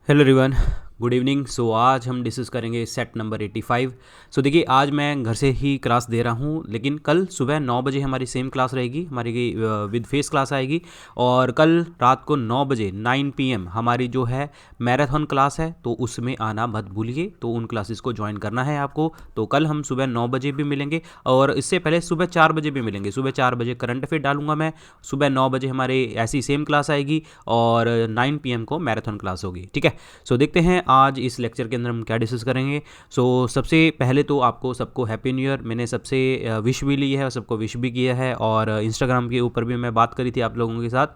Hello everyone, good evening. So आज हम discuss करेंगे सेट नंबर 85। सो देखिए, आज मैं घर से ही क्लास दे रहा हूँ, लेकिन कल सुबह 9 बजे हमारी सेम क्लास रहेगी, हमारी विद फेस क्लास आएगी। और कल रात को 9 बजे 9 PM हमारी जो है मैराथन क्लास है, तो उसमें आना मत भूलिए। तो उन क्लासेस को ज्वाइन करना है आपको। तो कल हम सुबह 9 बजे भी मिलेंगे और इससे पहले सुबह 4 बजे भी मिलेंगे। सुबह 4 बजे करंट अफेयर डालूंगा मैं, सुबह 9 बजे हमारे ऐसी सेम क्लास आएगी और 9 PM को मैराथन क्लास होगी। ठीक है। सो देखते हैं आज इस लेक्चर के अंदर हम क्या डिस्कस करेंगे। सो सबसे पहले तो आपको सबको हैप्पी न्यू ईयर। मैंने सबसे विश भी ली है और सबको विश भी किया है, और इंस्टाग्राम के ऊपर भी मैं बात करी थी आप लोगों के साथ।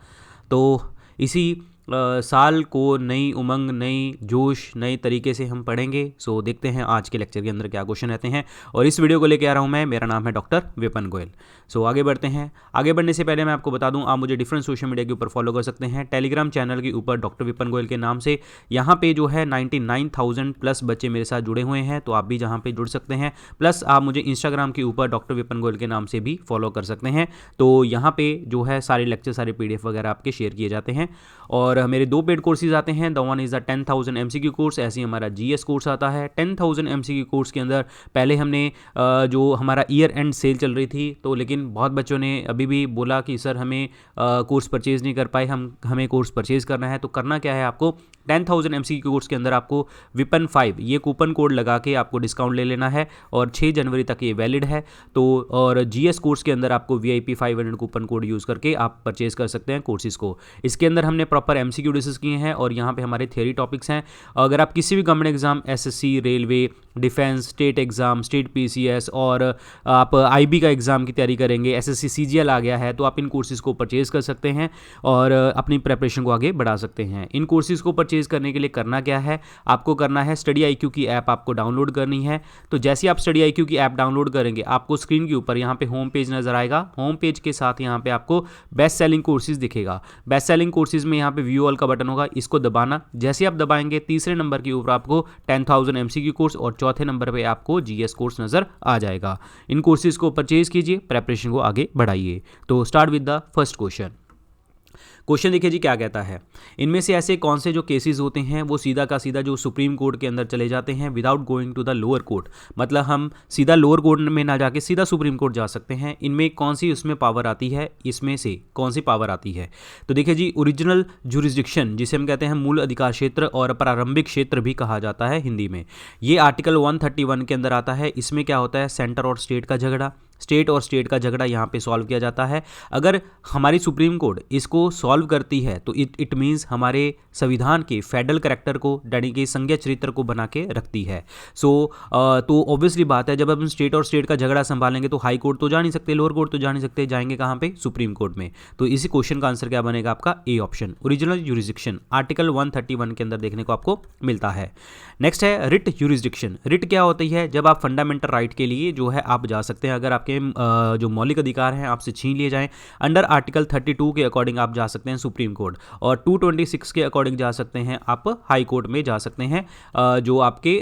तो इसी साल को नई उमंग, नई जोश, नए तरीके से हम पढ़ेंगे। सो देखते हैं आज के लेक्चर के अंदर क्या क्वेश्चन रहते हैं। और इस वीडियो को लेकर आ रहा हूं मैं, मेरा नाम है डॉक्टर विपिन गोयल। सो आगे बढ़ते हैं। आगे बढ़ने से पहले मैं आपको बता दूं, आप मुझे डिफरेंट सोशल मीडिया के ऊपर फॉलो कर सकते हैं। टेलीग्राम चैनल के ऊपर डॉक्टर विपिन गोयल के नाम से, यहाँ पे जो है 99,000 प्लस बच्चे मेरे साथ जुड़े हुए हैं, तो आप भी जहाँ पे जुड़ सकते हैं। प्लस आप मुझे इंस्टाग्राम के ऊपर डॉक्टर विपिन गोयल के नाम से भी फॉलो कर सकते हैं। तो यहाँ पे जो है सारे लेक्चर, सारे PDF वगैरह आपके शेयर किए जाते हैं। और मेरे 2 पेड कोर्सेज आते हैं। The one is the 10,000 MCQ course, ऐसे ही हमारा GS कोर्स आता है। 10,000 MCQ कोर्स के अंदर पहले हमने जो हमारा ईयर एंड सेल चल रही थी, तो लेकिन बहुत बच्चों ने अभी भी बोला कि सर हमें कोर्स परचेज़ नहीं कर पाए, हमें कोर्स परचेज़ करना है। तो करना क्या है आपको, 10,000 MCQ कोर्स के अंदर आपको विपन 5 ये कूपन कोड लगा के आपको डिस्काउंट ले लेना है, और 6 जनवरी तक ये वैलिड है। तो और GS कोर्स के अंदर आपको VIP 500 कूपन कोड यूज़ करके आप परचेज कर सकते हैं कोर्सेज़ को। इसके अंदर हमने प्रॉपर MCQ डिस्कस किए हैं, और यहाँ पे हमारे थियरी टॉपिक्स हैं। अगर आप किसी भी government exam, SSC, railway, defence, state exam, state PCS, और आप IB का एग्ज़ाम की तैयारी करेंगे, SSC CGL आ गया है, तो आप इन कोर्सेज़ को परचेज़ कर सकते हैं और अपनी प्रेपरेशन को आगे बढ़ा सकते हैं। इन कोर्सेज़ को परचेज़ करने के लिए करना क्या है, आपको करना है स्टडी IQ की ऐप आपको डाउनलोड करनी है। तो जैसे आप स्टडी IQ की ऐप डाउनलोड करेंगे, आपको स्क्रीन के ऊपर यहाँ पे होम पेज नज़र आएगा। होम पेज के साथ यहाँ पे आपको बेस्ट सेलिंग कोर्सेज दिखेगा। बेस्ट सेलिंग कोर्सेज में यहाँ पे व्यू ऑल का बटन होगा, इसको दबाना। जैसे आप दबाएंगे, तीसरे नंबर के ऊपर आपको 10,000 MCQ कोर्स और चौथे नंबर पे आपको GS कोर्स नज़र आ जाएगा। इन कोर्सेज को परचेज कीजिए, प्रेपरेशन को आगे बढ़ाइए। तो start with the first question. Question देखिए जी, क्या कहता है, इनमें से ऐसे कौन से जो केसेस होते हैं वो सीधा का सीधा जो सुप्रीम कोर्ट के अंदर चले जाते हैं without going to the lower court. मतलब हम सीधा लोअर कोर्ट में ना जाके सीधा सुप्रीम कोर्ट जा सकते हैं। इनमें कौन सी उसमें पावर आती है, इसमें से कौन सी पावर आती है। तो देखिए जी, ओरिजिनल जुरिस्डिक्शन जिसे हम कहते हैं मूल अधिकार क्षेत्र और प्रारंभिक क्षेत्र भी कहा जाता है हिंदी में, ये आर्टिकल 131 के अंदर आता है। इसमें क्या होता है, सेंटर और स्टेट का झगड़ा, स्टेट और स्टेट का झगड़ा यहाँ पे सॉल्व किया जाता है। अगर हमारी सुप्रीम कोर्ट इसको सॉल्व करती है तो इट मीन्स हमारे संविधान के फेडरल कैरेक्टर को, यानी कि संघीय चरित्र को बना के रखती है। तो ऑब्वियसली बात है, जब हम स्टेट और स्टेट का झगड़ा संभालेंगे तो हाई कोर्ट तो जा नहीं सकते, लोअर कोर्ट तो जा नहीं सकते, जाएंगे कहाँ पे, सुप्रीम कोर्ट में। तो इसी क्वेश्चन का आंसर क्या बनेगा आपका, A option, original jurisdiction article 131 के अंदर देखने को आपको मिलता है। नेक्स्ट है रिट जुरिस्डिक्शन। रिट क्या होती है, जब आप फंडामेंटल राइट के लिए जो है आप जा सकते हैं, अगर आपके जो मौलिक अधिकार हैं आपसे छीन लिए जाएं, अंडर आर्टिकल 32 के अकॉर्डिंग आप जा सकते हैं सुप्रीम कोर्ट, और 226 के अकॉर्डिंग जा सकते हैं आप हाई कोर्ट में जा सकते हैं, जो आपके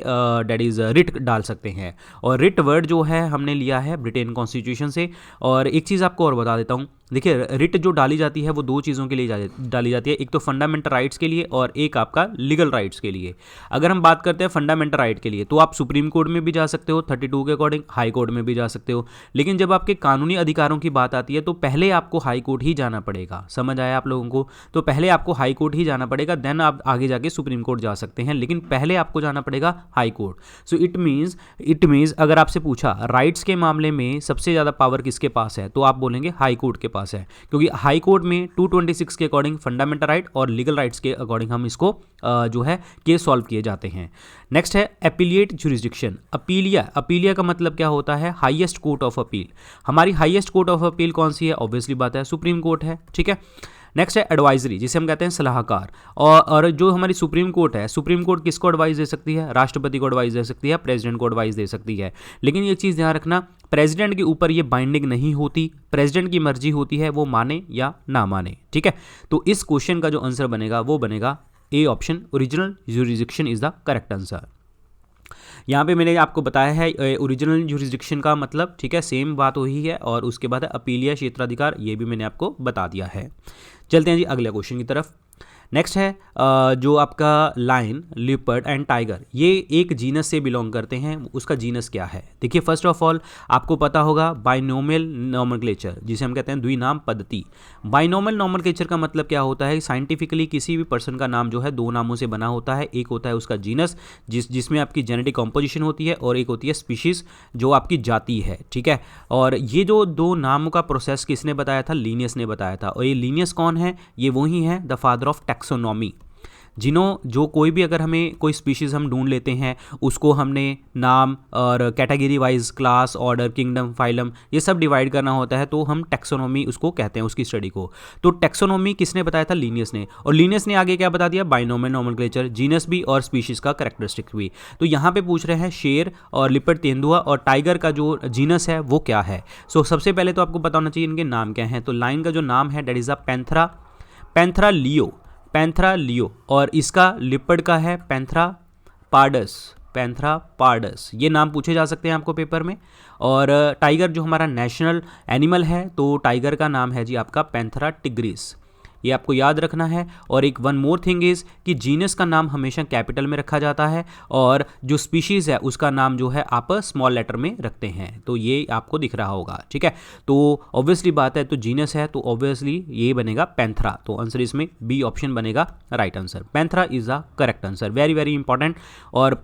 डेट इज रिट डाल सकते हैं। और रिट वर्ड जो है हमने लिया है ब्रिटेन कॉन्स्टिट्यूशन से। और एक चीज़ आपको और बता देता हूँ, देखिए रिट जो डाली जाती है वो 2 चीज़ों के लिए डाली जाती है, एक तो फंडामेंटल राइट्स के लिए और एक आपका लीगल राइट्स के लिए। अगर हम बात करते हैं फंडामेंटल राइट के लिए, तो आप सुप्रीम कोर्ट में भी जा सकते हो 32 के अकॉर्डिंग, हाई कोर्ट में भी जा सकते हो। लेकिन जब आपके कानूनी अधिकारों की बात आती है तो पहले आपको हाई कोर्ट ही जाना पड़ेगा। समझ आया आप लोगों को, तो पहले आपको हाई कोर्ट ही जाना पड़ेगा, देन आप आगे जाके सुप्रीम कोर्ट जा सकते हैं, लेकिन पहले आपको जाना पड़ेगा high court. So it means अगर आपसे पूछा राइट्स के मामले में सबसे ज़्यादा पावर किसके पास है, तो आप बोलेंगे हाई कोर्ट के पास है, क्योंकि हाई कोर्ट में 226 के अकॉर्डिंग फंडामेंटल राइट और लीगल राइट्स के अकॉर्डिंग हम इसको जो है केस सॉल्व किए जाते हैं। नेक्स्ट है एपीलिएट जुरिस्डिक्शन। अपीलिया का मतलब क्या होता है, हाईएस्ट कोर्ट ऑफ अपील। हमारी हाईएस्ट कोर्ट ऑफ अपील कौन सी है, ऑब्वियसली बात है सुप्रीम कोर्ट है। ठीक है। नेक्स्ट है एडवाइजरी, जिसे हम कहते हैं सलाहकार। और जो हमारी सुप्रीम कोर्ट है, सुप्रीम कोर्ट किसको एडवाइस दे सकती है, राष्ट्रपति को एडवाइस दे सकती है, प्रेसिडेंट को एडवाइस दे सकती है। लेकिन ये चीज़ ध्यान रखना, प्रेसिडेंट के ऊपर ये बाइंडिंग नहीं होती, प्रेसिडेंट की मर्जी होती है वो माने या ना माने। ठीक है। तो इस क्वेश्चन का जो आंसर बनेगा वो बनेगा A option, original jurisdiction is the correct answer. यहाँ पे मैंने आपको बताया है ओरिजिनल जुरिस्डिक्शन का मतलब, ठीक है, सेम बात वही है। और उसके बाद अपीलिया क्षेत्राधिकार, ये भी मैंने आपको बता दिया है। चलते हैं जी अगले क्वेश्चन की तरफ। नेक्स्ट है जो आपका लायन, लिपर्ड एंड टाइगर, ये एक जीनस से बिलोंग करते हैं, उसका जीनस क्या है? देखिए फर्स्ट ऑफ ऑल आपको पता होगा बाइनोमियल नॉमेनक्लेचर, जिसे हम कहते हैं द्विनाम पद्धति। बाइनोमियल नॉमेनक्लेचर का मतलब क्या होता है? साइंटिफिकली किसी भी पर्सन का नाम जो है दो नामों से बना होता है, एक होता है उसका जीनस जिसमें आपकी जेनेटिक कॉम्पोजिशन होती है, और एक होती है स्पीशीज जो आपकी जाति है, ठीक है। और ये जो दो नामों का प्रोसेस किसने बताया था? लीनियस ने बताया था। और ये लीनियस कौन है? ये वही है द फादर ऑफ टैक्सोनॉमी। जो कोई भी अगर हमें कोई स्पीशीज़ हम ढूंढ लेते हैं, उसको हमने नाम और category wise, class, order, kingdom, phylum, ये सब डिवाइड करना होता है, तो हम टैक्सोनॉमी उसको कहते हैं, उसकी स्टडी को। तो टैक्सोनॉमी किसने बताया था? लीनियस ने। और लीनियस ने आगे क्या बता दिया? बाइनोमियल नॉमेनक्लेचर, जीनस भी और स्पीशीज़ का कैरेक्टरिस्टिक भी। तो यहाँ पे पूछ रहे हैं शेर और लिपर्ड, तेंदुआ और टाइगर का जो जीनस है वो क्या है? सबसे पहले तो आपको पता होना चाहिए इनके नाम क्या हैं। तो लायन का जो नाम है डेट इज़ अ पैंथरा लियो, और इसका लिपर्ड का है पैंथरा पार्डस। ये नाम पूछे जा सकते हैं आपको पेपर में। और टाइगर जो हमारा नेशनल एनिमल है, तो टाइगर का नाम है जी आपका पैंथरा टिग्रिस, ये आपको याद रखना है। और एक वन मोर थिंग इज़ कि जीनस का नाम हमेशा कैपिटल में रखा जाता है, और जो स्पीशीज़ है उसका नाम जो है आप स्मॉल लेटर में रखते हैं, तो ये आपको दिख रहा होगा, ठीक है। तो ऑब्वियसली बात है, तो जीनस है तो ऑब्वियसली ये बनेगा पैंथरा, तो आंसर इसमें बी ऑप्शन बनेगा right answer. Panthera is the correct answer, very very important. और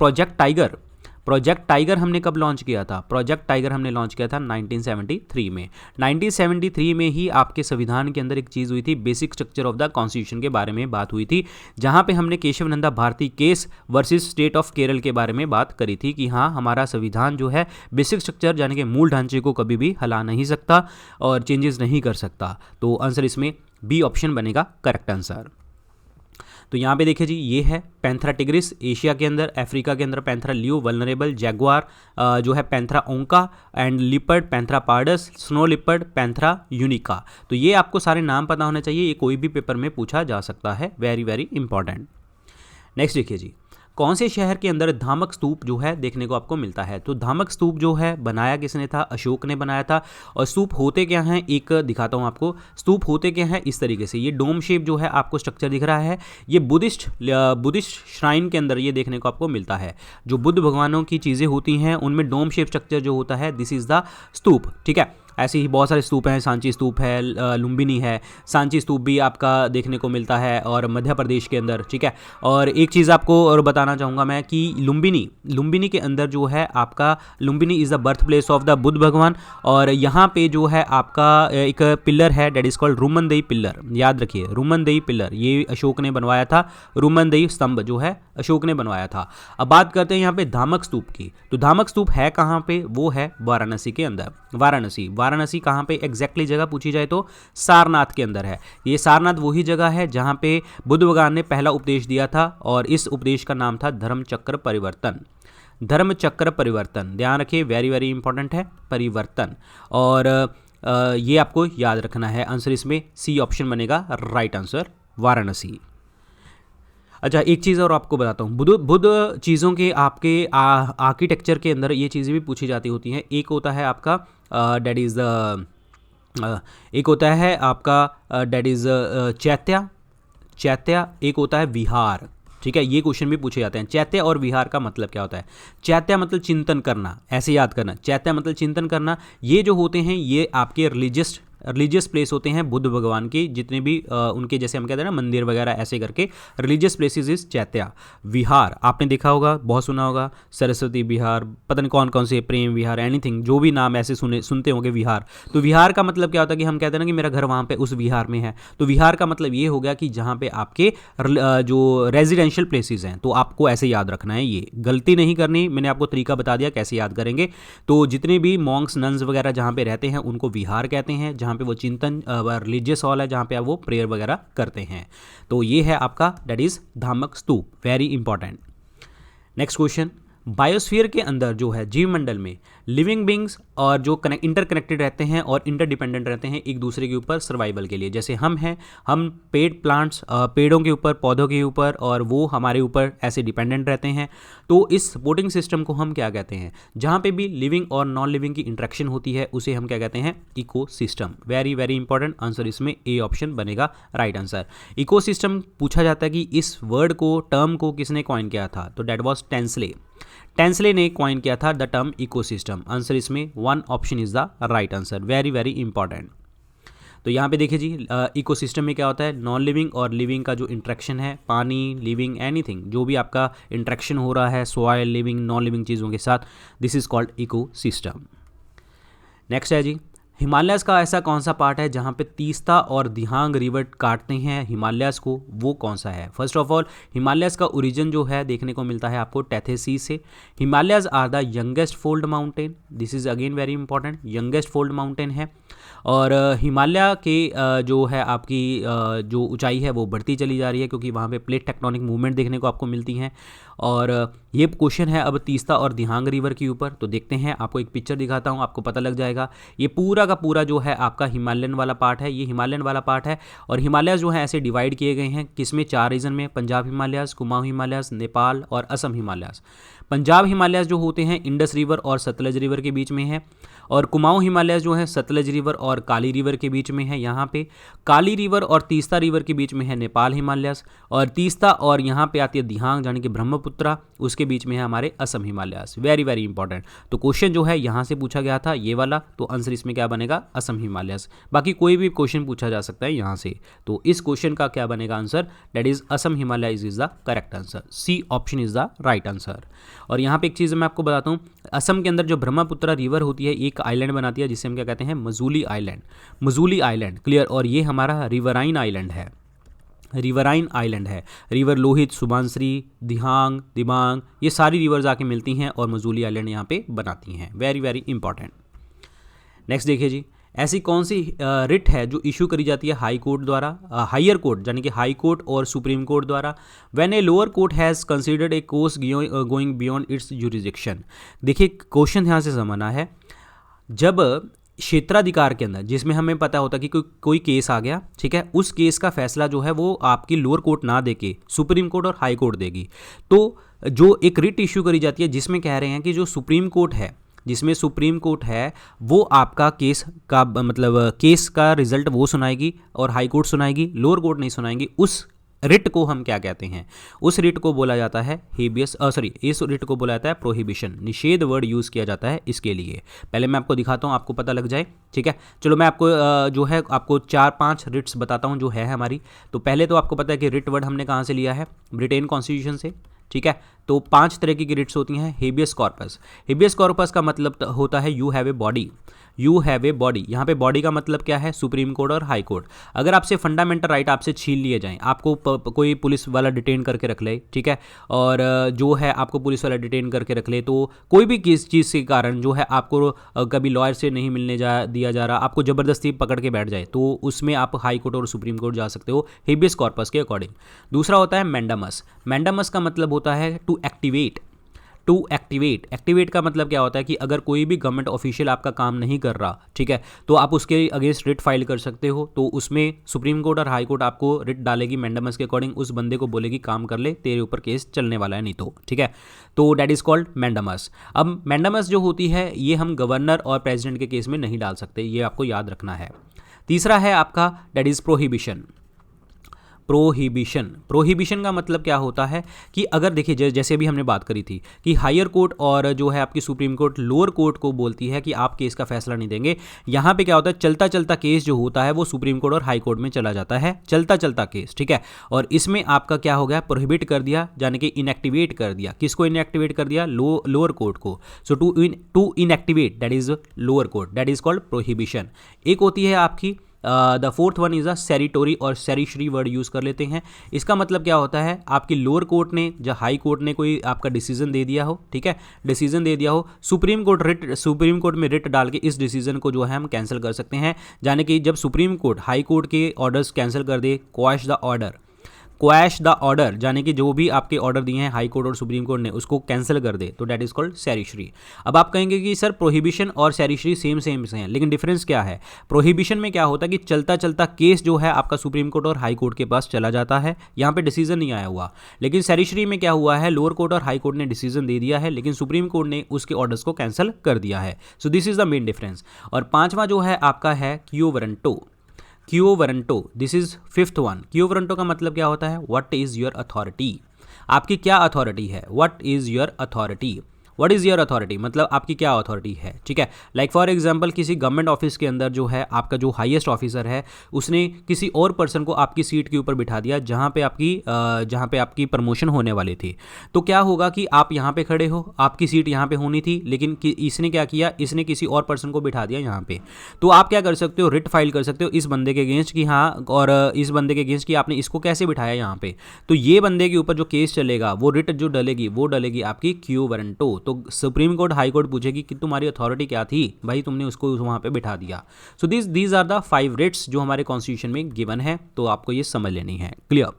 प्रोजेक्ट टाइगर हमने कब लॉन्च किया था? प्रोजेक्ट टाइगर हमने लॉन्च किया था 1973 में। 1973 में ही आपके संविधान के अंदर एक चीज़ हुई थी, basic structure of the constitution के बारे में बात हुई थी, जहां पे हमने Kesavananda Bharati case versus state of Kerala के बारे में बात करी थी कि हाँ, हमारा संविधान जो है बेसिक स्ट्रक्चर यानी कि मूल ढांचे को कभी भी हिला नहीं सकता और चेंजेस नहीं कर सकता। तो आंसर इसमें बी ऑप्शन बनेगा करेक्ट आंसर। तो यहाँ पे देखिए जी, ये है पैंथरा टिग्रिस एशिया के अंदर, अफ्रीका के अंदर पैंथरा लियो वल्नरेबल, जैगुआर जो है panthera onca, and leopard panthera pardus, snow leopard panthera uncia. तो ये आपको सारे नाम पता होने चाहिए, ये कोई भी पेपर में पूछा जा सकता है, वेरी वेरी इंपॉर्टेंट। नेक्स्ट देखिए जी, कौन से शहर के अंदर धामक स्तूप जो है देखने को आपको मिलता है? तो धामक स्तूप जो है बनाया किसने था? अशोक ने बनाया था। और स्तूप होते क्या हैं, एक दिखाता हूं आपको। स्तूप होते क्या हैं, इस तरीके से, ये डोम शेप जो है आपको स्ट्रक्चर दिख रहा है, ये बुद्धिस्ट श्राइन के अंदर ये देखने को आपको मिलता है। जो बुद्ध भगवानों की चीज़ें होती हैं उनमें डोम शेप स्ट्रक्चर जो होता है, दिस इज द स्तूप, ठीक है। ऐसे ही बहुत सारे स्तूप हैं, सांची स्तूप है, लुम्बिनी है, सांची स्तूप भी आपका देखने को मिलता है और मध्य प्रदेश के अंदर, ठीक है। और एक चीज़ आपको और बताना चाहूँगा मैं कि लुम्बिनी के अंदर जो है आपका, Lumbini is the birth place of the Buddha भगवान, और यहाँ पे जो है आपका एक पिलर है डेट इज़ कॉल्ड रुमनदेई पिलर, याद रखिए रुमनदेई पिलर, ये अशोक ने बनवाया था। रुमनदेई स्तंभ जो है अशोक ने बनवाया था। अब बात करते हैं यहाँ पे धामक स्तूप की। तो धामक स्तूप है कहाँ पे? वो है वाराणसी के अंदर। वाराणसी कहाँ पे एग्जैक्टली जगह पूछी जाए तो सारनाथ के अंदर है। ये सारनाथ वही जगह है जहाँ पे बुद्ध भगवान ने पहला उपदेश दिया था, और इस उपदेश का नाम था धर्मचक्र परिवर्तन। ध्यान रखिए, वेरी वेरी इंपॉर्टेंट है, परिवर्तन। और ये आपको याद रखना है, आंसर इसमें सी ऑप्शन बनेगा राइट आंसर, वाराणसी। अच्छा, एक चीज़ और आपको बताता हूँ, बुद्ध चीज़ों के आपके आर्किटेक्चर के अंदर ये चीज़ें भी पूछी जाती होती हैं। एक होता है आपका डेट इज़ एक होता है आपका डेट इज़ चैत्या, एक होता है विहार, ठीक है। ये क्वेश्चन भी पूछे जाते हैं, चैत्य और विहार का मतलब क्या होता है? चैत्य मतलब चिंतन करना, ऐसे याद करना, चैत्य मतलब चिंतन करना। ये जो होते हैं ये आपके रिलीजियस प्लेस होते हैं बुद्ध भगवान के, जितने भी उनके जैसे हम कहते हैं ना मंदिर वगैरह, ऐसे करके रिलीजियस प्लेसेस इज चैत्या। विहार आपने देखा होगा, बहुत सुना होगा, सरस्वती विहार, पता नहीं कौन कौन से, प्रेम विहार, एनीथिंग, जो भी नाम ऐसे सुनते होंगे विहार। तो विहार का मतलब क्या होता है कि हम कहते हैं ना कि मेरा घर वहाँ पे उस विहार में है, तो विहार का मतलब ये हो गया कि जहाँ पे आपके जो रेजिडेंशियल प्लेसेस हैं। तो आपको ऐसे याद रखना है, ये गलती नहीं करनी, मैंने आपको तरीका बता दिया कैसे याद करेंगे। तो जितने भी मॉन्क्स, नन्स वगैरह जहाँ पे रहते हैं उनको विहार कहते हैं, जहाँ पे वो चिंतन रिलीजियस हॉल है, जहाँ पे आप वो प्रेयर वगैरह करते हैं। तो ये है आपका date is Dhamek stupa, very important. Next question, biosphere के अंदर जो है जीव मंडल में लिविंग बींग्स और जो इंटरकनेक्टेड रहते हैं और इंटरडिपेंडेंट रहते हैं एक दूसरे के ऊपर सर्वाइवल के लिए। जैसे हम हैं, हम पेड़ों के ऊपर, पौधों के ऊपर, और वो हमारे ऊपर ऐसे डिपेंडेंट रहते हैं। तो इस सपोर्टिंग सिस्टम को हम क्या कहते हैं? जहाँ पे भी लिविंग और नॉन लिविंग की इंटरेक्शन होती है उसे हम क्या कहते हैं? Ecosystem. Very very important answer इसमें ए ऑप्शन बनेगा राइट आंसर। इकोसिस्टम पूछा जाता है कि इस वर्ड को, टर्म को किसने कॉइन किया था? तो डेट वॉज टेंसले। टेंसले ने कॉइन किया था द टर्म इकोसिस्टम। आंसर इसमें 1 option is the right answer. Very very important. तो यहाँ पे देखिए जी, इकोसिस्टम में क्या होता है? नॉन लिविंग और लिविंग का जो इंट्रैक्शन है, पानी, लिविंग, एनीथिंग जो भी आपका इंट्रैक्शन हो रहा है सॉइल, लिविंग, नॉन लिविंग चीज़ों के साथ, this is called ecosystem. Next है जी, हिमालयस का ऐसा कौन सा पार्ट है जहाँ पे तीस्ता और दिहांग रिवर काटते हैं हिमालयस को? वो कौन सा है? फर्स्ट ऑफ ऑल, हिमालयस का ओरिजिन जो है देखने को मिलता है आपको टेथेसी से। Himalayas are the youngest fold mountain. This is again very important, youngest fold mountain है। और हिमालय के जो है आपकी जो ऊंचाई है वो बढ़ती चली जा रही है क्योंकि वहाँ पे प्लेट टेक्टोनिक मूवमेंट देखने को आपको मिलती हैं। और ये क्वेश्चन है अब तीस्ता और दिहांग रिवर के ऊपर। तो देखते हैं, आपको एक पिक्चर दिखाता हूँ, आपको पता लग जाएगा। ये पूरा का पूरा जो है आपका हिमालयन वाला पार्ट है, ये हिमालयन वाला पार्ट है। और हिमालय जो है ऐसे डिवाइड किए गए हैं किसमें? 4 रीजन में, पंजाब हिमालयस, कुमाऊं हिमालयस, नेपाल और असम हिमालयस। पंजाब हिमालयस जो होते हैं इंडस रिवर और सतलज रिवर के बीच में है, और कुमाऊं हिमालयस जो है सतलज रिवर और काली रिवर के बीच में है। यहाँ पे काली रिवर और तीस्ता रिवर के बीच में है नेपाल हिमालयस, और तीस्ता और यहाँ पे आती है दिहांग यानी कि ब्रह्मपुत्रा, उसके बीच में है हमारे Assam Himalayas. Very very important. तो क्वेश्चन जो है यहाँ से पूछा गया था ये वाला, तो आंसर इसमें क्या बनेगा? असम हिमालयस। बाकी कोई भी क्वेश्चन पूछा जा सकता है यहाँ से, तो इस क्वेश्चन का क्या बनेगा answer? That is Assam Himalayas is the correct answer. C option is the right answer. और यहाँ पे एक चीज़ मैं आपको बताता हूँ, असम के अंदर जो ब्रह्मपुत्रा रिवर होती है एक आइलैंड बनाती है जिसे हम क्या कहते हैं? Majuli island. Majuli island, clear. और ये हमारा रिवराइन आइलैंड है, रिवराइन आइलैंड है। रिवर लोहित, सुबानश्री, दिहांग, दिबांग, ये सारी रिवर्स आके मिलती हैं और मजूली आइलैंड यहाँ पे बनाती हैं। Very very important. नेक्स्ट देखिए जी, ऐसी कौन सी रिट है जो इशू करी जाती है हाई कोर्ट द्वारा, हायर कोर्ट यानी कि हाई कोर्ट और सुप्रीम कोर्ट द्वारा? When a lower court has considered a course going beyond it's jurisdiction. देखिए क्वेश्चन यहाँ से समझना है, जब क्षेत्राधिकार के अंदर जिसमें हमें पता होता है कि कोई केस आ गया, ठीक है, उस केस का फैसला जो है वो आपकी लोअर कोर्ट ना देके सुप्रीम कोर्ट और हाई कोर्ट देगी, तो जो एक रिट इशू करी जाती है जिसमें कह रहे हैं कि जो सुप्रीम कोर्ट है, जिसमें सुप्रीम कोर्ट है वो आपका केस का मतलब केस का रिजल्ट वो सुनाएगी और हाई कोर्ट सुनाएगी, लोअर कोर्ट नहीं सुनाएगी। उस रिट को हम क्या कहते हैं? उस रिट को बोला जाता है हेबियस, इस रिट को बोला जाता है प्रोहिबिशन। निषेध वर्ड यूज़ किया जाता है इसके लिए। पहले मैं आपको दिखाता हूँ, आपको पता लग जाए, ठीक है। चलो मैं आपको जो है आपको 4-5 रिट्स बताता हूँ जो है हमारी। तो पहले तो आपको पता है कि रिट वर्ड हमने कहाँ से लिया है? ब्रिटेन कॉन्स्टिट्यूशन से, ठीक है। तो 5 तरह की रिट्स होती हैं। हेबियस कॉर्पस, हेबियस कॉर्पस का मतलब होता है you have a body, you have a body. यहाँ पे बॉडी का मतलब क्या है? सुप्रीम कोर्ट और हाई कोर्ट। अगर आपसे फंडामेंटल राइट आपसे छीन लिए जाएं, आपको कोई पुलिस वाला डिटेन करके रख ले, ठीक है, और जो है आपको पुलिस वाला डिटेन करके रख ले, तो कोई भी किस चीज़ के कारण जो है आपको कभी लॉयर से नहीं मिलने दिया जा रहा, आपको ज़बरदस्ती पकड़ के बैठ जाए, तो उसमें आप हाई कोर्ट और सुप्रीम कोर्ट जा सकते हो हेबियस कॉर्पस के अकॉर्डिंग। दूसरा होता है मैंडामस। मैंडामस का मतलब होता है to activate. To activate, activate का मतलब क्या होता है कि अगर कोई भी गवर्नमेंट ऑफिशियल आपका काम नहीं कर रहा, ठीक है, तो आप उसके अगेंस्ट रिट फाइल कर सकते हो। तो उसमें सुप्रीम कोर्ट और हाई कोर्ट आपको रिट डालेगी मैंडामस के अकॉर्डिंग, उस बंदे को बोलेगी काम कर ले, तेरे ऊपर केस चलने वाला है नहीं तो, ठीक है। तो डैट इज कॉल्ड मैंडामस। अब मैंडामस जो होती है ये हम गवर्नर और प्रेसिडेंट के केस में नहीं डाल सकते, ये आपको याद रखना है। तीसरा है आपका that is prohibition. Prohibition, prohibition का मतलब क्या होता है कि अगर देखिए जैसे भी हमने बात करी थी कि हायर कोर्ट और जो है आपकी सुप्रीम कोर्ट लोअर कोर्ट को बोलती है कि आप केस का फैसला नहीं देंगे। यहाँ पे क्या होता है, चलता चलता केस जो होता है वो सुप्रीम कोर्ट और हाई कोर्ट में चला जाता है, चलता चलता केस, ठीक है। और इसमें आपका क्या हो गया? प्रोहिबिट कर दिया, यानी कि इनएक्टिवेट कर दिया। किसको इनएक्टिवेट कर दिया? लोअर कोर्ट को। So to inactivate that is lower court, that is called prohibition. एक होती है आपकी the fourth one is a certiorari और सेरिशरी वर्ड यूज़ कर लेते हैं। इसका मतलब क्या होता है, आपकी लोअर कोर्ट ने या हाई कोर्ट ने कोई आपका डिसीजन दे दिया हो, ठीक है, डिसीजन दे दिया हो, सुप्रीम कोर्ट में रिट डाल के इस डिसीजन को जो है हम कैंसिल कर सकते हैं। यानी कि जब सुप्रीम कोर्ट हाई कोर्ट के ऑर्डर्स कैंसिल कर दे, quash the order, quash the order, यानी कि जो भी आपके ऑर्डर दिए हैं हाई कोर्ट और सुप्रीम कोर्ट ने उसको कैंसिल कर दे, तो डेट इज कॉल्ड सेरिशरी। अब आप कहेंगे कि सर प्रोहिबिशन और सेरिशरी सेम सेम से हैं, लेकिन डिफरेंस क्या है? प्रोहिबिशन में क्या होता है कि चलता चलता केस जो है आपका सुप्रीम कोर्ट और हाई कोर्ट के पास चला जाता है, यहाँ पे डिसीजन नहीं आया हुआ। लेकिन सेरिशरी में क्या हुआ है, लोअर कोर्ट और हाई कोर्ट ने डिसीजन दे दिया है, लेकिन सुप्रीम कोर्ट ने उसके ऑर्डर्स को कैंसिल कर दिया है। So this is the main difference. और पांचवा जो है आपका है क्यो वारंटो। क्यो warranto, this is fifth one. क्यो वारंटो का मतलब क्या होता है? व्हाट इज योर अथॉरिटी, आपकी क्या अथॉरिटी है? What is your authority, what is your authority मतलब आपकी क्या अथॉरिटी है, ठीक है। लाइक फॉर एग्जांपल किसी गवर्नमेंट ऑफिस के अंदर जो है आपका जो हाईएस्ट ऑफिसर है उसने किसी और पर्सन को आपकी सीट के ऊपर बिठा दिया जहाँ पे आपकी प्रमोशन होने वाली थी। तो क्या होगा कि आप यहाँ पे खड़े हो, आपकी सीट यहाँ पे होनी थी, लेकिन इसने क्या किया, इसने किसी और पर्सन को बिठा दिया यहाँ पे। तो आप क्या कर सकते हो, रिट फाइल कर सकते हो इस बंदे के अगेंस्ट कि हाँ, और इस बंदे के अगेंस्ट कि आपने इसको कैसे बिठाया यहाँ पे। तो ये बंदे के ऊपर जो केस चलेगा वो रिट जो डलेगी वो डलेगी आपकी क्यो वारंटो। तो सुप्रीम कोर्ट हाई कोर्ट पूछेगी कि तुम्हारी अथॉरिटी क्या थी भाई, तुमने उसको वहाँ पे बिठा दिया। So these are the 5 writs जो हमारे कॉन्स्टिट्यूशन में गिवन है, तो आपको ये समझ लेनी है। क्लियर?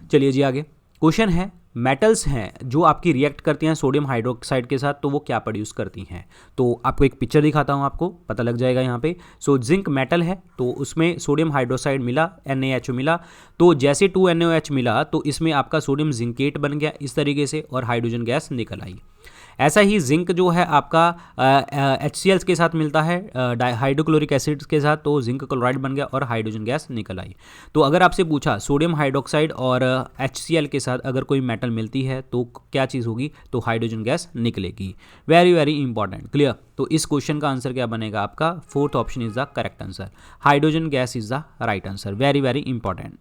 चलिए जी आगे क्वेश्चन है, मेटल्स हैं जो आपकी रिएक्ट करती हैं सोडियम हाइड्रोक्साइड के साथ, तो वो क्या प्रोड्यूस करती हैं? तो आपको एक पिक्चर दिखाता हूँ, आपको पता लग जाएगा यहाँ पे। सो जिंक मेटल है, तो उसमें सोडियम हाइड्रोक्साइड मिला, NaHO मिला, तो जैसे 2NaOH मिला तो इसमें आपका सोडियम जिंकेट बन गया इस तरीके से और हाइड्रोजन गैस निकल आई। ऐसा ही जिंक जो है आपका HCl के साथ मिलता है हाइड्रोक्लोरिक एसिड के साथ, तो जिंक क्लोराइड बन गया और हाइड्रोजन गैस निकल आई। तो अगर आपसे पूछा सोडियम हाइड्रोक्साइड और HCl के साथ अगर कोई मेटल मिलती है तो क्या चीज़ होगी, तो हाइड्रोजन गैस निकलेगी। Very very important. क्लियर? तो इस क्वेश्चन का आंसर क्या बनेगा आपका? 4th option is the correct answer, hydrogen gas is the right answer. Very very important.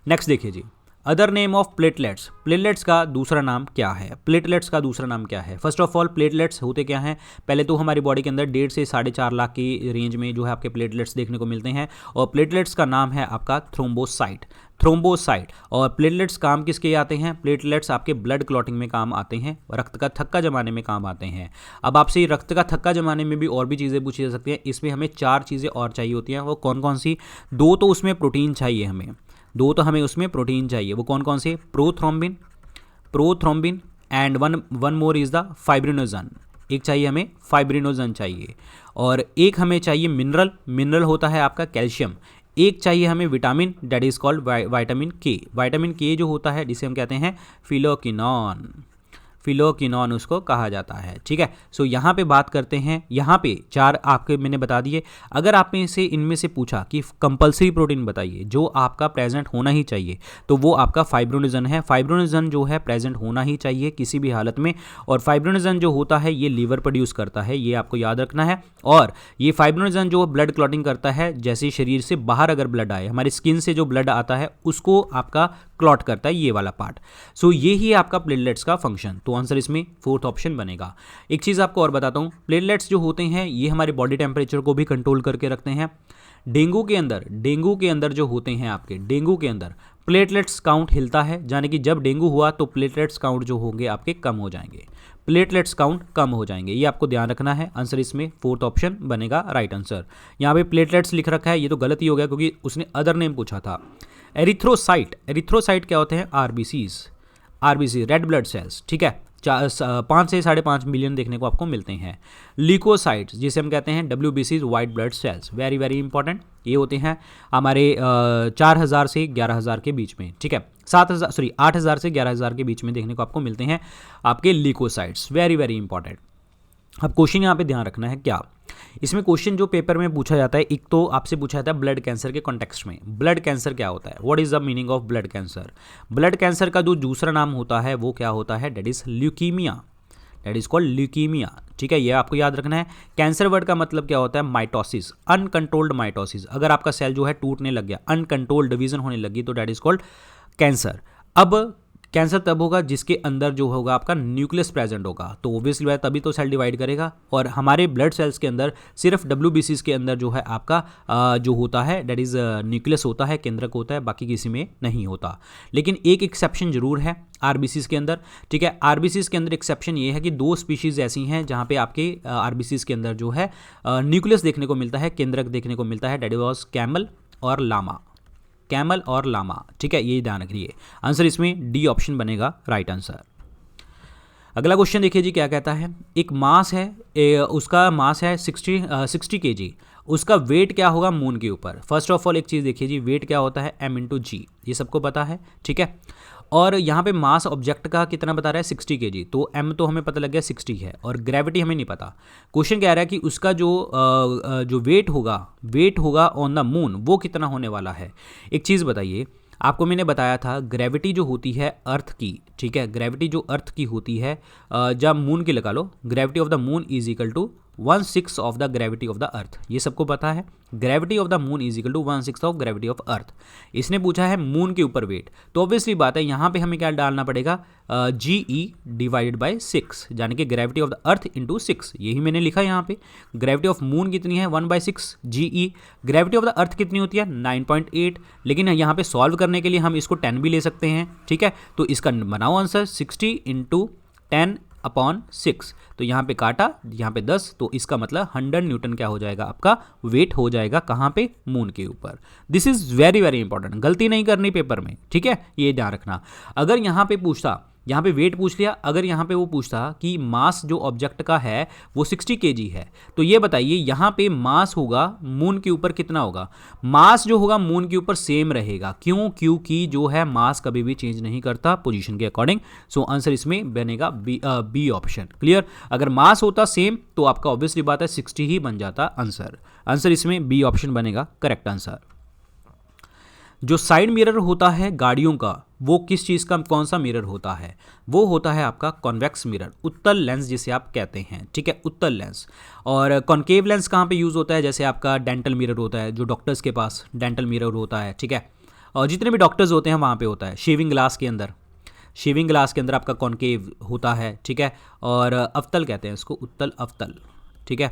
Next देखिए जी, other name of platelets. Platelets का दूसरा नाम क्या है? प्लेटलेट्स का दूसरा नाम क्या है? फर्स्ट ऑफ ऑल प्लेटलेट्स होते क्या हैं? पहले तो हमारी बॉडी के अंदर 1.5 से 4.5 लाख की रेंज में जो है आपके प्लेटलेट्स देखने को मिलते हैं, और प्लेटलेट्स का नाम है आपका थ्रोम्बोसाइट। थ्रोम्बोसाइट। और प्लेटलेट्स काम किसके आते हैं? प्लेटलेट्स आपके ब्लड क्लॉटिंग में काम आते हैं, रक्त का थक्का जमाने में काम आते हैं। अब आपसे रक्त का थक्का जमाने में भी और भी चीज़ें पूछी जा सकती हैं, इसमें हमें 4 चीज़ें और चाहिए होती हैं। वो कौन कौन सी? 2 तो उसमें प्रोटीन चाहिए हमें, 2 तो हमें उसमें प्रोटीन चाहिए। वो कौन कौन से? Prothrombin and one more is the fibrinogen. एक चाहिए हमें फाइब्रिनोजन चाहिए, और एक हमें चाहिए मिनरल होता है आपका कैल्शियम। एक चाहिए हमें vitamin, that is called vitamin K. Vitamin K जो होता है जिसे हम कहते हैं फिलोकिनॉन उसको कहा जाता है, ठीक है। सो यहाँ पे बात करते हैं, यहाँ पे 4 आपके मैंने बता दिए। अगर आप में से इनमें से पूछा कि कंपलसरी प्रोटीन बताइए जो आपका प्रेजेंट होना ही चाहिए, तो वो आपका फाइब्रोनिजन है। फाइब्रोनिजन जो है प्रेजेंट होना ही चाहिए किसी भी हालत में, और फाइब्रोनिजन जो होता है ये लीवर प्रोड्यूस करता है, ये आपको याद रखना है। और ये फाइब्रोनिजन जो ब्लड क्लॉटिंग करता है, जैसे शरीर से बाहर अगर ब्लड आए, हमारी स्किन से जो ब्लड आता है उसको आपका क्लॉट करता है, ये वाला पार्ट। सो ये ही आपका प्लेटलेट्स का फंक्शन। तो आंसर इसमें 4th ऑप्शन बनेगा। एक चीज़ आपको और बताता हूँ, प्लेटलेट्स जो होते हैं ये हमारे बॉडी टेम्परेचर को भी कंट्रोल करके रखते हैं। डेंगू के अंदर जो होते हैं आपके, डेंगू के अंदर प्लेटलेट्स काउंट हिलता है, यानी कि जब डेंगू हुआ तो प्लेटलेट्स काउंट जो होंगे आपके कम हो जाएंगे, प्लेटलेट्स काउंट कम हो जाएंगे, ये आपको ध्यान रखना है। आंसर इसमें 4th ऑप्शन बनेगा राइट आंसर। यहाँ पे प्लेटलेट्स लिख रखा है, ये तो गलत ही हो गया क्योंकि उसने अदर नेम पूछा था। एरिथ्रोसाइट क्या होते हैं? आरबीसी रेड ब्लड सेल्स, ठीक है। 5 से 5.5 मिलियन देखने को आपको मिलते हैं। ल्यूकोसाइट्स जिसे हम कहते हैं WBCs white blood cells, very very important. ये होते हैं हमारे 4000 से 11000 के बीच में, ठीक है। 8000 से 11000 के बीच में देखने को आपको मिलते हैं आपके ल्यूकोसाइट्स, वेरी वेरी इंपॉर्टेंट। अब क्वेश्चन यहाँ पे ध्यान रखना है क्या, इसमें क्वेश्चन जो पेपर में पूछा जाता है, एक तो आपसे पूछा जाता है ब्लड कैंसर के कॉन्टेक्स्ट में, ब्लड कैंसर क्या होता है, what is the meaning of blood cancer. Blood cancer का जो दूसरा नाम होता है वो क्या होता है? That is leukaemia, that is called leukaemia, ठीक है। ये आपको याद रखना है। कैंसर वर्ड का मतलब क्या होता है? Mitosis, uncontrolled mitosis. अगर आपका सेल जो है टूटने लग गया, अनकंट्रोल्ड डिवीजन होने लगी, तो डेट इज कॉल्ड कैंसर। अब कैंसर तब होगा जिसके अंदर जो होगा आपका न्यूक्लियस प्रेजेंट होगा, तो ऑब्वियसली बात तभी तो सेल डिवाइड करेगा। और हमारे ब्लड सेल्स के अंदर सिर्फ WBCs के अंदर जो है आपका जो होता है डेट इज न्यूक्लियस होता है, केंद्रक होता है, बाकी किसी में नहीं होता। लेकिन एक एक्सेप्शन जरूर है RBCs के अंदर, ठीक है। RBCs के अंदर एक्सेप्शन ये है कि 2 स्पीशीज़ ऐसी हैं जहाँ पे आपके RBCs के अंदर जो है न्यूक्लियस देखने को मिलता है, केंद्रक देखने को मिलता है, डेट वाज कैमल और लामा, कैमल और लामा, ठीक है, ये ध्यान रखिए। आंसर इसमें डी ऑप्शन बनेगा राइट आंसर। अगला क्वेश्चन देखिए जी क्या कहता है, एक मास है उसका मास है 60 kg, उसका वेट क्या होगा मून के ऊपर। फर्स्ट ऑफ ऑल एक चीज़ देखिए जी, वेट क्या होता है m/g, ये सबको पता है, ठीक है। और यहाँ पे मास ऑब्जेक्ट का कितना बता रहा है 60 kg, तो m तो हमें पता लग गया 60 है, और ग्रेविटी हमें नहीं पता। क्वेश्चन कह रहा है कि उसका जो वेट होगा ऑन द मून वो कितना होने वाला है। एक चीज़ बताइए, आपको मैंने बताया था ग्रेविटी जो होती है अर्थ की, ठीक है, ग्रेविटी जो अर्थ की होती है, जब मून की लगा लो, gravity of the moon is equal to 1/6 of the gravity of the earth, ये सबको पता है। Gravity of the moon is equal to 1/6 of gravity of earth. इसने पूछा है मून के ऊपर वेट, तो ऑब्वियसली बात है यहाँ पे हमें क्या डालना पड़ेगा, GE डिवाइडेड बाई 6, यानी कि gravity of the earth into 6, यही मैंने लिखा यहाँ पे। ग्रेविटी ऑफ मून कितनी है 1/6 GE, ग्रेविटी ऑफ द अर्थ कितनी होती है 9.8, लेकिन यहाँ पे सॉल्व करने के लिए हम इसको 10 भी ले सकते हैं, ठीक है। तो इसका बनाओ आंसर 60 × 10/6, तो यहाँ पे काटा, यहाँ पे 10, तो इसका मतलब 100 न्यूटन क्या हो जाएगा आपका वेट हो जाएगा, कहाँ पे मून के ऊपर। This is very very important, गलती नहीं करनी पेपर में, ठीक है, ये ध्यान रखना। अगर यहाँ पे पूछता, यहाँ पे वेट पूछ लिया, अगर यहाँ पे वो पूछता कि मास जो ऑब्जेक्ट का है वो 60 kg है, तो ये बताइए यहाँ पे मास होगा मून के ऊपर कितना होगा। मास जो होगा मून के ऊपर सेम रहेगा, क्यों, क्योंकि जो है मास कभी भी चेंज नहीं करता पोजीशन के अकॉर्डिंग। सो आंसर इसमें बनेगा बी ऑप्शन। क्लियर, अगर मास होता सेम तो आपका ऑब्वियसली बात है 60 ही बन जाता आंसर। आंसर इसमें बी ऑप्शन बनेगा करेक्ट आंसर। जो साइड मिरर होता है गाड़ियों का, वो किस चीज़ का, कौन सा मिरर होता है, वो होता है आपका कॉन्वेक्स मिरर, उत्तल लेंस जिसे आप कहते हैं, ठीक है, उत्तल लेंस। और कॉन्केव लेंस कहाँ पे यूज़ होता है, जैसे आपका डेंटल मिरर होता है, जो डॉक्टर्स के पास डेंटल मिरर होता है, ठीक है, और जितने भी डॉक्टर्स होते हैं वहाँ पे होता है। शेविंग ग्लास के अंदर आपका कॉन्केव होता है, ठीक है, और अवतल कहते हैं इसको, उत्तल अवतल, ठीक है।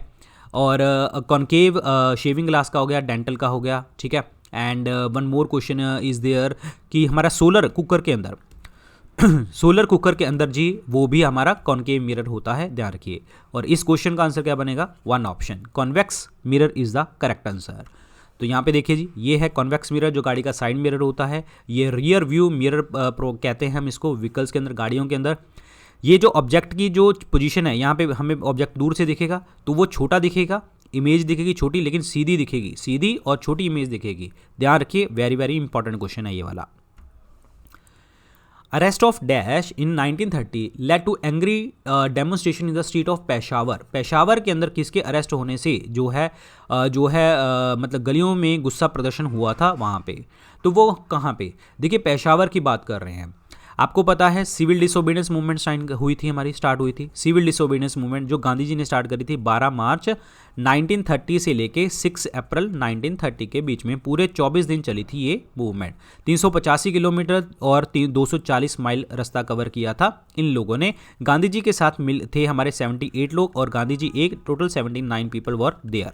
और कॉन्केव शेविंग ग्लास का हो गया, डेंटल का हो गया, ठीक है। And one more question is there कि हमारा सोलर कुकर के अंदर जी वो भी हमारा कॉन्केव मिरर होता है, ध्यान रखिए। और इस क्वेश्चन का आंसर क्या बनेगा, 1 option, convex mirror is the correct answer. तो यहाँ पे देखिए जी, ये है कॉन्वेक्स मिरर जो गाड़ी का साइड मिरर होता है। ये रियर व्यू मिरर कहते हैं हम इसको, व्हीकल्स के अंदर, गाड़ियों के अंदर। ये जो ऑब्जेक्ट की जो पोजीशन है, यहाँ पे हमें ऑब्जेक्ट दूर से दिखेगा तो वो छोटा दिखेगा, इमेज दिखेगी छोटी, लेकिन सीधी दिखेगी, सीधी और छोटी इमेज दिखेगी, ध्यान रखिए, वेरी वेरी इंपॉर्टेंट क्वेश्चन है ये वाला। Arrest of dash in 1930 led to angry demonstration in the street of Peshawar. Peshawar के अंदर किसके अरेस्ट होने से जो है मतलब गलियों में गुस्सा प्रदर्शन हुआ था वहाँ पे, तो वो कहाँ पे, देखिए पेशावर की बात कर रहे हैं। आपको पता है सिविल डिसोबीडियंस मूवमेंट स्टार्ट हुई थी। सिविल डिसोबीडियंस मूवमेंट जो गांधी जी ने स्टार्ट करी थी 12 मार्च 1930 से लेके 6 अप्रैल 1930 के बीच में, पूरे 24 दिन चली थी ये मूवमेंट। 385 किलोमीटर और 240 माइल रास्ता कवर किया था इन लोगों ने। गांधी जी के साथ थे हमारे 78 लोग, और गांधी जी एक टोटल 79 पीपल वर देयर।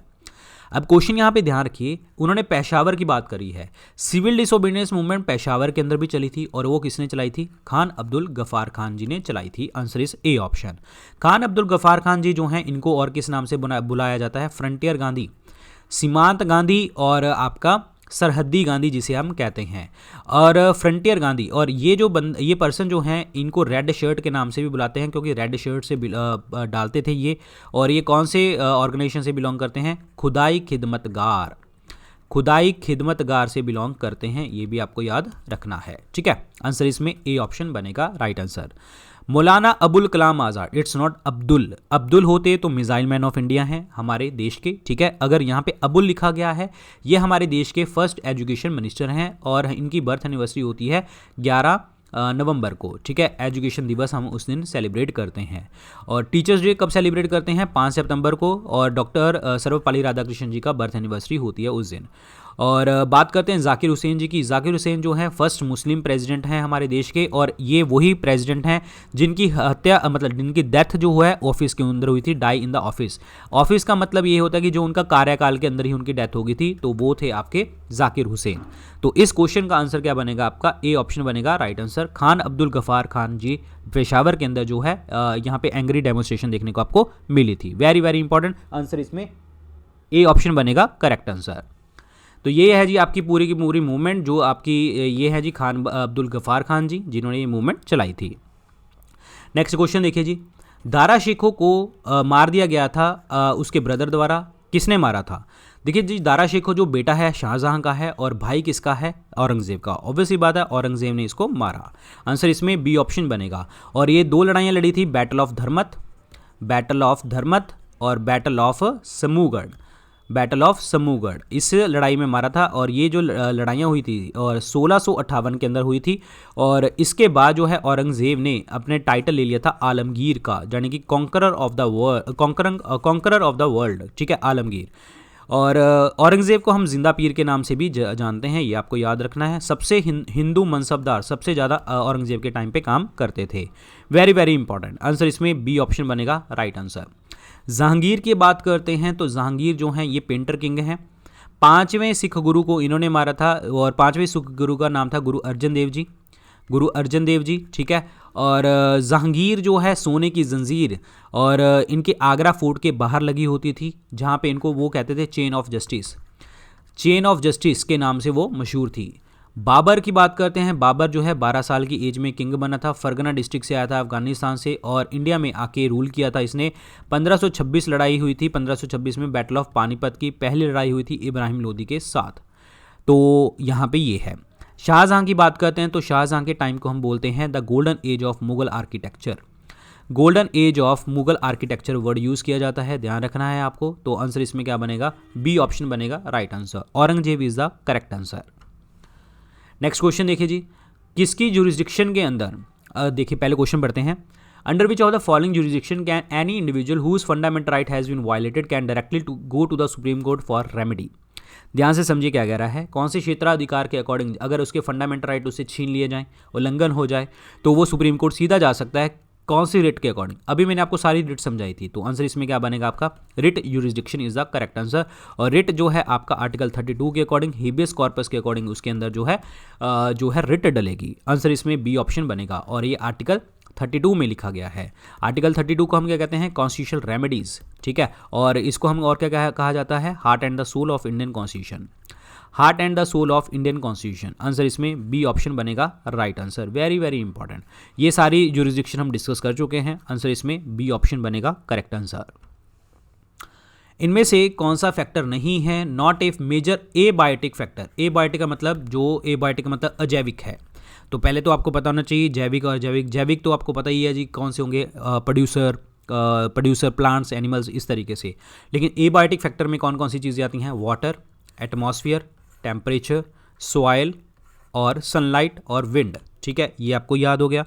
अब क्वेश्चन यहाँ पे ध्यान रखिए, उन्होंने पेशावर की बात करी है। सिविल डिसोबीडियंस मूवमेंट पेशावर के अंदर भी चली थी, और वो किसने चलाई थी, खान अब्दुल गफ्फार खान जी ने चलाई थी। Answer is A option. Khan Abdul Ghaffar Khan ji जो हैं, इनको और किस नाम से बुलाया जाता है, फ्रंटियर गांधी, सीमांत गांधी, और आपका सरहद्दी गांधी जिसे हम कहते हैं, और फ्रंटियर गांधी। और ये पर्सन जो हैं, इनको रेड शर्ट के नाम से भी बुलाते हैं, क्योंकि रेड शर्ट से डालते थे ये। और ये कौन से ऑर्गेनाइजेशन से बिलोंग करते हैं, खुदाई खिदमतगार से बिलोंग करते हैं, ये भी आपको याद रखना है, ठीक है। आंसर इसमें ए ऑप्शन बनेगा right answer. Maulana Abul Kalam Azad, it's not Abdul होते तो मिसाइल मैन ऑफ इंडिया हैं हमारे देश के, ठीक है। अगर यहाँ पे अबुल लिखा गया है, ये हमारे देश के फर्स्ट एजुकेशन मिनिस्टर हैं, और इनकी बर्थ एनिवर्सरी होती है 11 नवंबर को, ठीक है। एजुकेशन दिवस हम उस दिन सेलिब्रेट करते हैं। और टीचर्स डे कब सेलिब्रेट करते हैं, 5 सितंबर को, और डॉक्टर सर्वपल्ली राधाकृष्णन जी का बर्थ एनिवर्सरी होती है उस दिन। और बात करते हैं जाकिर हुसैन जी की। जाकिर हुसैन जो है फर्स्ट मुस्लिम प्रेसिडेंट हैं हमारे देश के, और ये वही प्रेसिडेंट हैं जिनकी हत्या मतलब जिनकी डेथ जो है ऑफिस के अंदर हुई थी, die in the office. Office का मतलब ये होता है कि जो उनका कार्यकाल के अंदर ही उनकी डेथ हो गई थी, तो वो थे आपके जाकिर हुसैन। तो इस क्वेश्चन का आंसर क्या बनेगा आपका, ए ऑप्शन बनेगा राइट आंसर। खान अब्दुल गफ्फार खान जी पेशावर के अंदर जो है यहाँ पे एंग्री डेमोन्स्ट्रेशन देखने को आपको मिली थी। वेरी वेरी इंपॉर्टेंट, आंसर इसमें ए ऑप्शन बनेगा करेक्ट आंसर। तो ये है जी आपकी पूरी की पूरी मूवमेंट जो आपकी ये है जी खान अब्दुल गफ्फार खान जी जिन्होंने ये मूवमेंट चलाई थी। नेक्स्ट क्वेश्चन देखिए जी, दारा शिकोह को मार दिया गया था उसके ब्रदर द्वारा, किसने मारा था? देखिए जी, दारा शिकोह जो बेटा है शाहजहां का है और भाई किसका है? औरंगजेब का। ऑब्वियसली बात है औरंगजेब ने इसको मारा। आंसर इसमें बी ऑप्शन बनेगा। और ये दो लड़ाइयाँ लड़ी थी, battle of Dharmat, battle of Dharmat और बैटल ऑफ समूगढ़, बैटल ऑफ समूगढ़ इस लड़ाई में मारा था। और ये जो लड़ाइयाँ हुई थी और 1658 के अंदर हुई थी। और इसके बाद जो है औरंगज़ेब ने अपने टाइटल ले लिया था आलमगीर का, यानी कि conqueror of the world, conqueror of the world, ठीक है, आलमगीर। और औरंगज़ेब को हम जिंदा पीर के नाम से भी जानते हैं, ये आपको याद रखना है। सबसे हिंदू मनसबदार सबसे ज़्यादा औरंगज़ेब के टाइम पे काम करते थे। Very very important. आंसर इसमें बी ऑप्शन बनेगा राइट आंसर। जहांगीर की बात करते हैं तो जहांगीर जो हैं ये पेंटर किंग हैं। 5वें सिख गुरु को इन्होंने मारा था और 5वें सिख गुरु का नाम था गुरु अर्जन देव जी, गुरु अर्जन देव जी, ठीक है। और जहांगीर जो है सोने की जंजीर और इनके आगरा फोर्ट के बाहर लगी होती थी, जहाँ पे इनको वो कहते थे chain of justice, chain of justice के नाम से वो मशहूर थी। बाबर की बात करते हैं। बाबर जो है 12 साल की एज में किंग बना था, फरगना डिस्ट्रिक्ट से आया था अफगानिस्तान से और इंडिया में आके रूल किया था इसने। 1526 लड़ाई हुई थी, 1526 में बैटल ऑफ पानीपत की पहली लड़ाई हुई थी इब्राहिम लोदी के साथ। तो यहाँ पे ये है। शाहजहां की बात करते हैं तो शाहजहां के टाइम को हम बोलते हैं the golden age of Mughal architecture. Golden age of Mughal architecture word use किया जाता है, ध्यान रखना है आपको। तो आंसर इसमें क्या बनेगा? बी ऑप्शन बनेगा right answer. Aurangzeb is the correct answer. Next question देखिए जी, किसकी जुरिस्डिक्शन के अंदर, देखिए पहले क्वेश्चन पढ़ते हैं। Under which of the following jurisdiction can any individual whose fundamental right has been violated can directly to go to the supreme court for remedy? ध्यान से समझिए क्या कह रहा है। कौन से क्षेत्राधिकार के अकॉर्डिंग अगर उसके फंडामेंटल राइट उससे छीन लिए जाएं, उल्लंघन हो जाए, तो वो सुप्रीम कोर्ट सीधा जा सकता है। कौन सी रिट के अकॉर्डिंग? अभी मैंने आपको सारी रिट समझाई थी। तो आंसर इसमें क्या बनेगा आपका? Writ jurisdiction is the correct answer. और रिट जो है आपका आर्टिकल 32 के अकॉर्डिंग, हेबियस कॉर्पस के अकॉर्डिंग उसके अंदर जो है रिट डलेगी। आंसर इसमें बी ऑप्शन बनेगा और ये आर्टिकल 32 में लिखा गया है। आर्टिकल 32 को हम क्या कहते हैं? कॉन्स्टिट्यूशनल रेमेडीज, ठीक है। और इसको हम और क्या कहा जाता है? Heart and the soul of Indian constitution, heart and the soul of Indian constitution. Answer इसमें बी ऑप्शन बनेगा right answer. Very very important. ये सारी जुरिस्डिक्शन हम डिस्कस कर चुके हैं। आंसर इसमें बी ऑप्शन बनेगा करेक्ट आंसर। इनमें से कौन सा फैक्टर नहीं है not a major abiotic factor? Abiotic का मतलब जो एबायोटिक का मतलब अजैविक है। तो पहले तो आपको पता होना चाहिए जैविक और अजैविक। जैविक तो आपको पता ही है जी कौन से होंगे, प्रोड्यूसर प्लांट्स, एनिमल्स, इस तरीके से। लेकिन एबायोटिक फैक्टर में कौन कौन सी चीज़ें आती हैं? वाटर, एटमॉस्फेयर, टेम्परेचर, सॉइल और सनलाइट और विंड, ठीक है। ये आपको याद हो गया।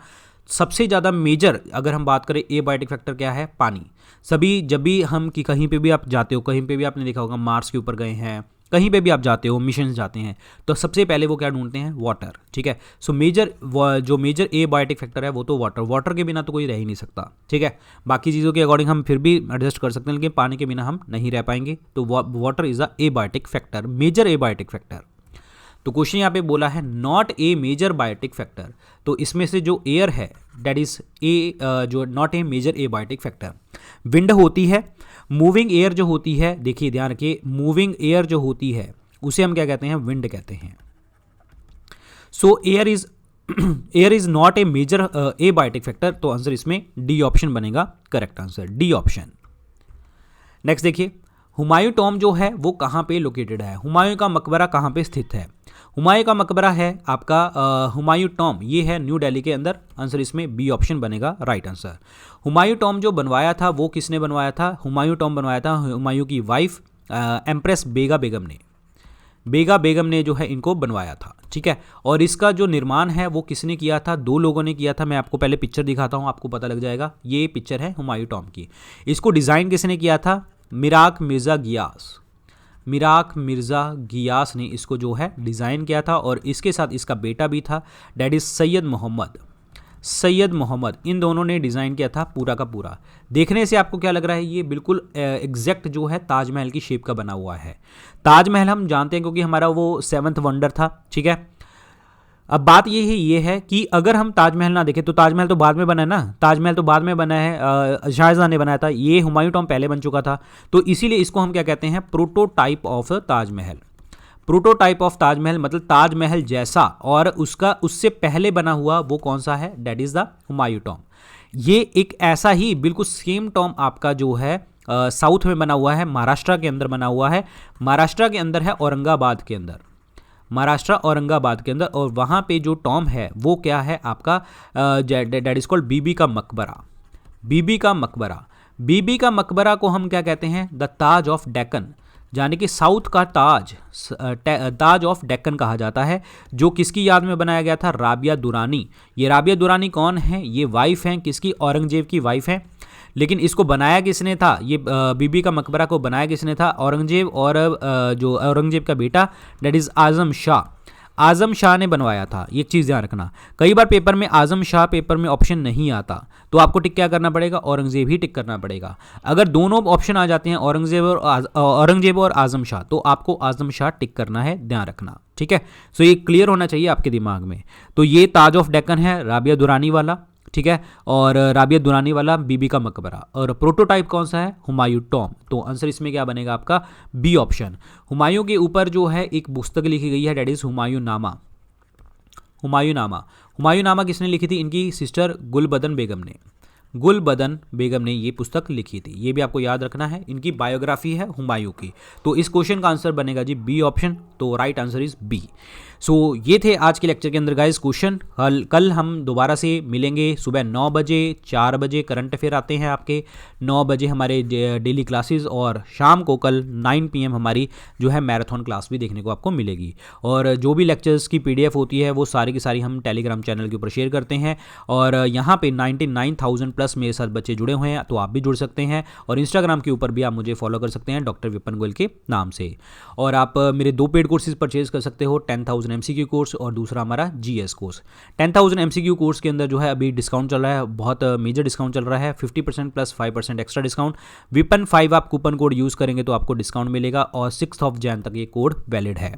सबसे ज़्यादा मेजर अगर हम बात करें एबायोटिक फैक्टर क्या है? पानी। सभी जब भी हम कि कहीं पे भी आप जाते हो, कहीं पे भी आपने देखा होगा मार्स के ऊपर गए हैं, कहीं पे भी आप जाते हो, मिशन जाते हैं, तो सबसे पहले वो क्या ढूंढते हैं? वाटर, ठीक है। सो जो मेजर एबायोटिक फैक्टर है वो तो वाटर। वाटर के बिना तो कोई रह ही नहीं सकता, ठीक है। बाकी चीज़ों के अकॉर्डिंग हम फिर भी एडजस्ट कर सकते हैं, लेकिन पानी के बिना हम नहीं रह पाएंगे। तो water is a abiotic factor, major abiotic factor. तो क्वेश्चन यहाँ पे बोला है not a major biotic factor. तो इसमें से जो एयर है दैट इज जो not a major abiotic factor. Wind होती है, मूविंग एयर जो होती है, देखिए ध्यान रखिए, मूविंग एयर जो होती है उसे हम क्या कहते हैं? विंड कहते हैं। So air is not a major abiotic factor. तो आंसर इसमें डी ऑप्शन बनेगा correct answer, D option. Next देखिए, हुमायूं टॉम जो है वो कहाँ पे लोकेटेड है? हुमायूं का मकबरा कहाँ पे स्थित है? हुमायूं का मकबरा है आपका हुमायूं टॉम, ये है न्यू दिल्ली के अंदर। आंसर इसमें बी ऑप्शन बनेगा राइट आंसर। हुमायूं टॉम जो बनवाया था वो किसने बनवाया था? हुमायूं टॉम बनवाया था हुमायूं की वाइफ एम्प्रेस बेगा बेगम ने जो है इनको बनवाया था, ठीक है। और इसका जो निर्माण है वो किसने किया था? दो लोगों ने किया था। मैं आपको पहले पिक्चर दिखाता हूँ, आपको पता लग जाएगा। ये पिक्चर है हुमायूं टॉम की। इसको डिज़ाइन किसने किया था? मिराक मिर्ज़ा गियास ने इसको जो है डिज़ाइन किया था। और इसके साथ इसका बेटा भी था, डैट इज़ सैयद मोहम्मद। इन दोनों ने डिज़ाइन किया था पूरा का पूरा। देखने से आपको क्या लग रहा है? ये बिल्कुल एग्जैक्ट जो है ताजमहल की शेप का बना हुआ है। ताजमहल हम जानते हैं क्योंकि हमारा वो 7th वंडर था, ठीक है। अब बात ये है कि अगर हम ताजमहल ना देखें तो ताजमहल तो बाद में बना है ना, ताजमहल तो बाद में बना है, शाहजहां ने बनाया था। ये हुमायूं टॉम पहले बन चुका था, तो इसीलिए इसको हम क्या कहते हैं? Prototype of Taj Mahal. Prototype of Taj Mahal मतलब ताजमहल जैसा और उसका उससे पहले बना हुआ वो कौन सा है, that is the Humayun tomb. ये एक ऐसा ही बिल्कुल सेम टॉम आपका जो है साउथ में बना हुआ है, महाराष्ट्र के अंदर बना हुआ है, महाराष्ट्र के अंदर है औरंगाबाद के अंदर, महाराष्ट्र औरंगाबाद के अंदर। और वहाँ पे जो टॉम है वो क्या है आपका, डेट इज कॉल्ड बीबी का मकबरा। बीबी का मकबरा, बीबी का मकबरा को हम क्या कहते हैं, द ताज ऑफ डेक्कन, यानी कि साउथ का ताज, ताज ऑफ डेक्कन कहा जाता है, जो किसकी याद में बनाया गया था, राबिया दुरानी। ये राबिया दुरानी कौन है, ये वाइफ हैं किसकी, औरंगजेब की वाइफ हैं। लेकिन इसको बनाया किसने था, ये बीबी का मकबरा को बनाया किसने था, औरंगजेब, और जो औरंगजेब का बेटा डेट इज़ आजम शाह, आजम शाह ने बनवाया था। ये चीज़ ध्यान रखना, कई बार पेपर में आजम शाह पेपर में ऑप्शन नहीं आता, तो आपको टिक क्या करना पड़ेगा, औरंगजेब ही टिक करना पड़ेगा। अगर दोनों ऑप्शन आ जाते हैं औरंगजेब और आजम शाह, तो आपको आजम शाह टिक करना है, ध्यान रखना, ठीक है। सो ये क्लियर होना चाहिए आपके दिमाग में। तो ये ताज ऑफ डेक्कन है राबिया दुरानी वाला, ठीक है, और राबिया दुरानी वाला बीबी का मकबरा। और प्रोटोटाइप कौन सा है, हुमायूं टॉम। तो आंसर इसमें क्या बनेगा आपका, बी ऑप्शन। हुमायूं के ऊपर जो है एक पुस्तक लिखी गई है, डेट इज हुमायूं नामा। हुमायूं नामा, हुमायूं नामा किसने लिखी थी, इनकी सिस्टर गुलबदन बेगम ने, गुलबदन बेगम ने ये पुस्तक लिखी थी। ये भी आपको याद रखना है, इनकी बायोग्राफी है हुमायूं की। तो इस क्वेश्चन का आंसर बनेगा जी बी ऑप्शन। तो राइट आंसर इज बी। सो ये थे आज के लेक्चर के अंदर गाइस क्वेश्चन। कल हम दोबारा से मिलेंगे सुबह 9 बजे, 4 बजे करंट अफेयर आते हैं आपके, 9 बजे हमारे डेली क्लासेस, और शाम को कल 9 PM हमारी जो है मैराथन क्लास भी देखने को आपको मिलेगी। और जो भी लेक्चर्स की PDF होती है वो सारी की सारी हम टेलीग्राम चैनल के ऊपर शेयर करते हैं। और यहाँ पे 99,000 प्लस मेरे साथ बच्चे जुड़े हुए हैं, तो आप भी जुड़ सकते हैं। और इंस्टाग्राम के ऊपर भी आप मुझे फॉलो कर सकते हैं डॉक्टर विपिन गोयल के नाम से। और आप मेरे 2 पेड कोर्सेज परचेज कर सकते हो, 10,000 MCQ कोर्स और दूसरा हमारा GS कोर्स। 10,000 MCQ कोर्स के अंदर जो है अभी डिस्काउंट चल रहा है, बहुत मेजर डिस्काउंट चल रहा है, 50% प्लस 5% एक्स्ट्रा डिस्काउंट। विपन 5 आप कूपन कोड यूज़ करेंगे तो आपको डिस्काउंट मिलेगा, और 6 जैन तक ये कोड वैलिड है।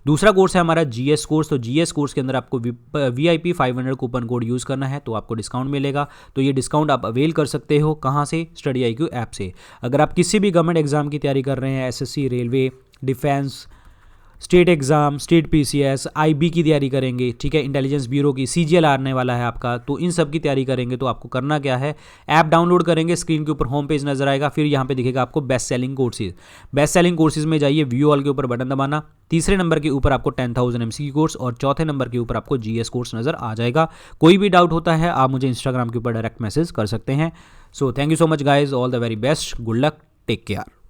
दूसरा कोर्स है हमारा GS कोर्स। तो GS कोर्स के अंदर आपको VIP 500 कूपन कोड यूज़ करना है, तो आपको डिस्काउंट मिलेगा। तो ये डिस्काउंट आप अवेल कर सकते हो कहाँ से, स्टडी IQ ऐप से। अगर आप किसी भी गवर्नमेंट एग्जाम की तैयारी कर रहे हैं, SSC, railway, defence, state exam, state PCS, IB की तैयारी करेंगे, ठीक है, इंटेलिजेंस ब्यूरो की, CGL आने वाला है आपका, तो इन सब की तैयारी करेंगे तो आपको करना क्या है, ऐप डाउनलोड करेंगे, स्क्रीन के ऊपर होम पेज नजर आएगा, फिर यहाँ पे दिखेगा आपको best selling courses. Best selling courses में जाइए, व्यू ऑल के ऊपर बटन दबाना, तीसरे नंबर के ऊपर आपको 10,000 MCQ कोर्स, और चौथे नंबर के ऊपर आपको GS कोर्स नजर आ जाएगा। कोई भी डाउट होता है आप मुझे इंस्टाग्राम के ऊपर डायरेक्ट मैसेज कर सकते हैं। So thank you so much guys, all the very best, good luck, take care.